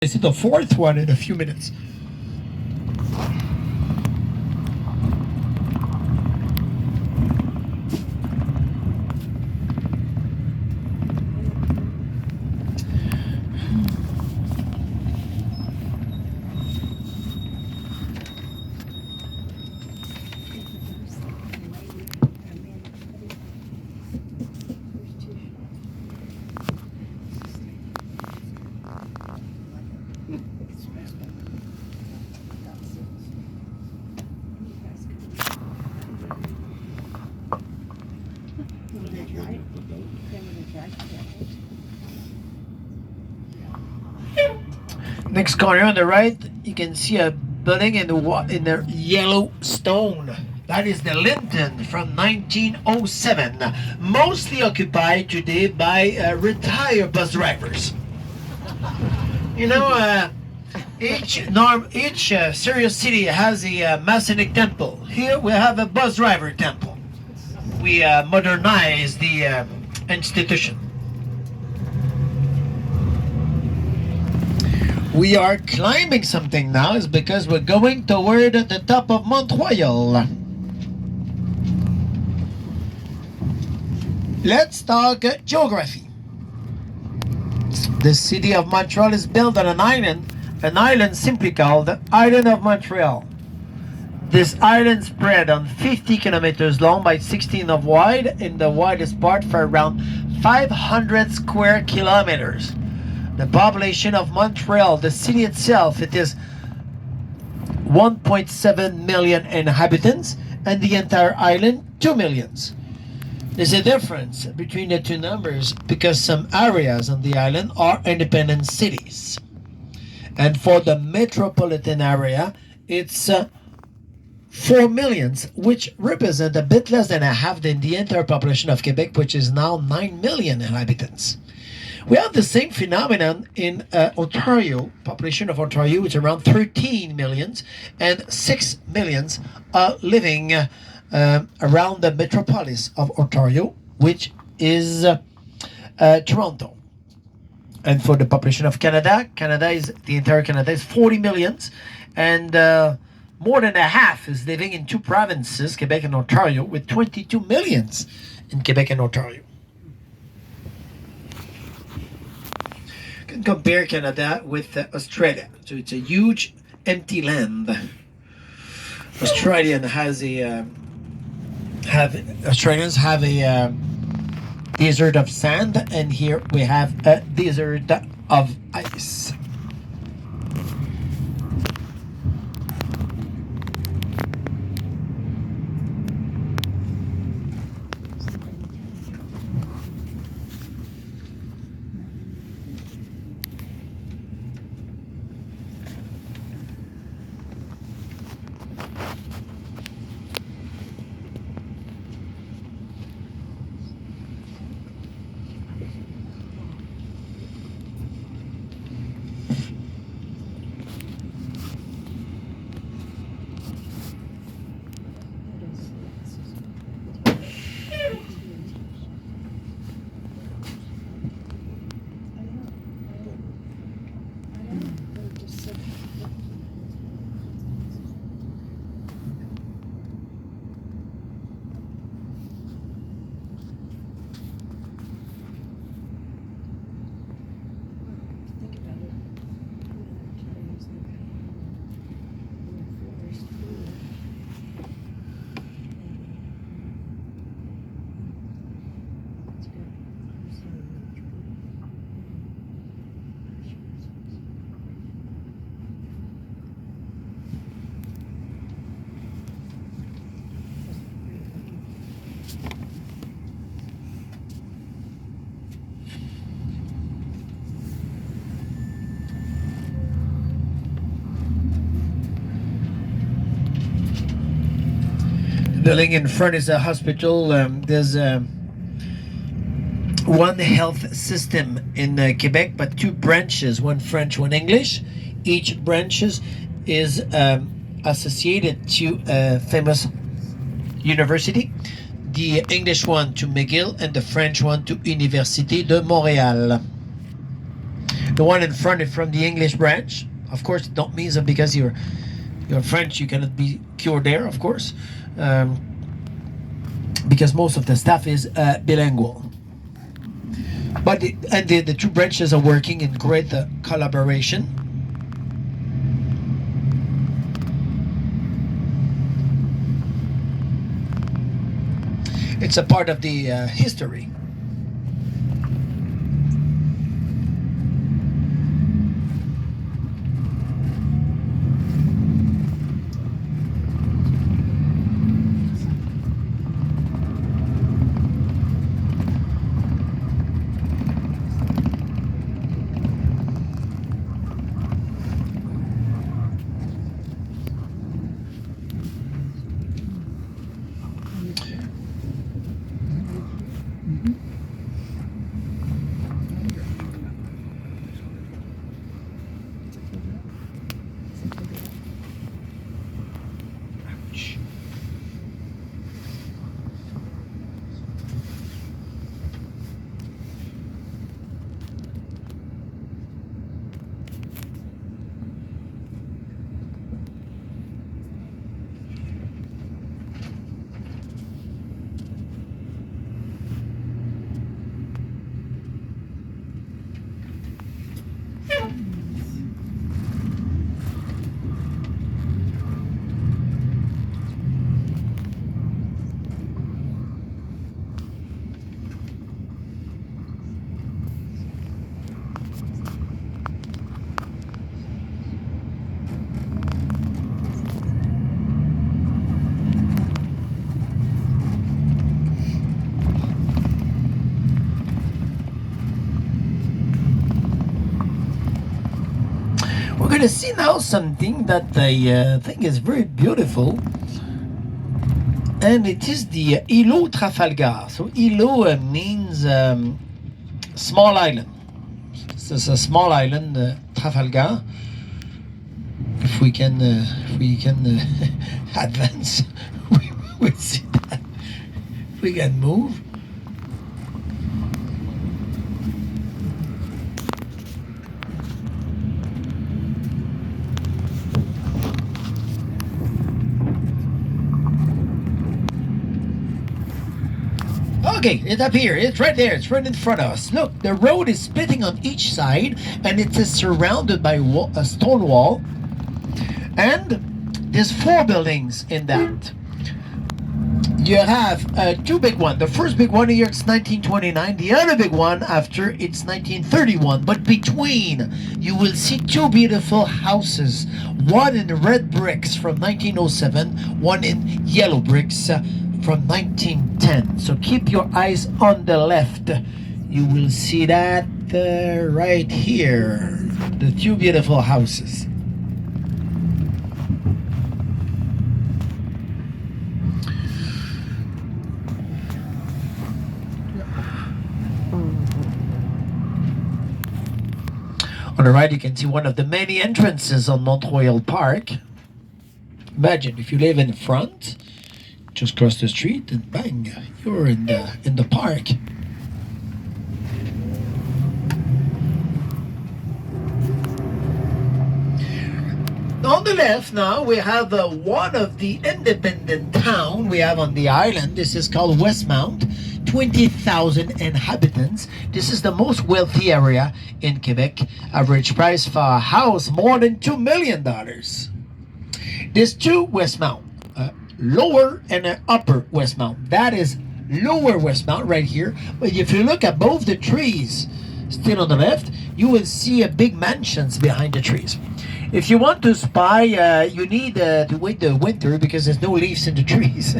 I see the fourth one in a few minutes. Next corner on the right, you can see a building in the yellow stone. That is the Linton from 1907, mostly occupied today by retired bus drivers. You know, each serious city has a Masonic temple. Here we have a bus driver temple. We modernize the institution. We are climbing something now, is because we're going toward the top of Mont-Royal. Let's talk geography. The city of Montreal is built on an island simply called the Island of Montreal. This island spread on 50 kilometers long by 16 of wide, in the widest part for around 500 square kilometers. The population of Montreal, the city itself, it is 1.7 million inhabitants, and the entire island 2 millions. There's a difference between the two numbers because some areas on the island are independent cities. And for the metropolitan area, it's 4 millions, which represent a bit less than a half than the entire population of Quebec, which is now 9 million inhabitants. We have the same phenomenon in Ontario. Population of Ontario is around 13 millions, and 6 millions are living around the metropolis of Ontario, which is Toronto. And for the population of Canada, the entire Canada is 40 millions, and more than a half is living in two provinces, Quebec and Ontario, with 22 millions in Quebec and Ontario. You can compare Canada with Australia. So it's a huge empty land. Australians have a desert of sand, and here we have a desert of ice. The building in front is a hospital. There's one health system in Quebec, but two branches, one French, one English. Each branch is associated to a famous university. The English one to McGill and the French one to Université de Montréal. The one in front is from the English branch. Of course, it don't mean that because you're French, you cannot be cured there, of course. Because most of the staff is bilingual. But the two branches are working in great collaboration. It's a part of the history. We're going to see now something that I think is very beautiful, and it is the Îlot Trafalgar. So Îlot means small island. This is a small island, Trafalgar. If we can advance, we'll see that. We can move. Okay, it's up here. It's right there. It's right in front of us. Look, the road is splitting on each side, and it is surrounded by a stone wall. And there's 4 buildings in that. You have two big ones. The first big one here, it's 1929. The other big one after, it's 1931. But between, you will see 2 beautiful houses. One in red bricks from 1907. One in yellow bricks from 1910. So keep your eyes on the left. You will see that right here. The 2 beautiful houses. On the right, you can see one of the many entrances on Mont-Royal Park. Imagine if you live in front, just cross the street, and bang, you're in the park. On the left now, we have one of the independent town we have on the island. This is called Westmount. 20,000 inhabitants. This is the most wealthy area in Quebec. Average price for a house more than $2 million. There's 2 Westmount, lower and an upper Westmount. That is lower Westmount right here. But if you look above the trees, still on the left, you will see a big mansions behind the trees. If you want to spy, you need to wait the winter because there's no leaves in the trees.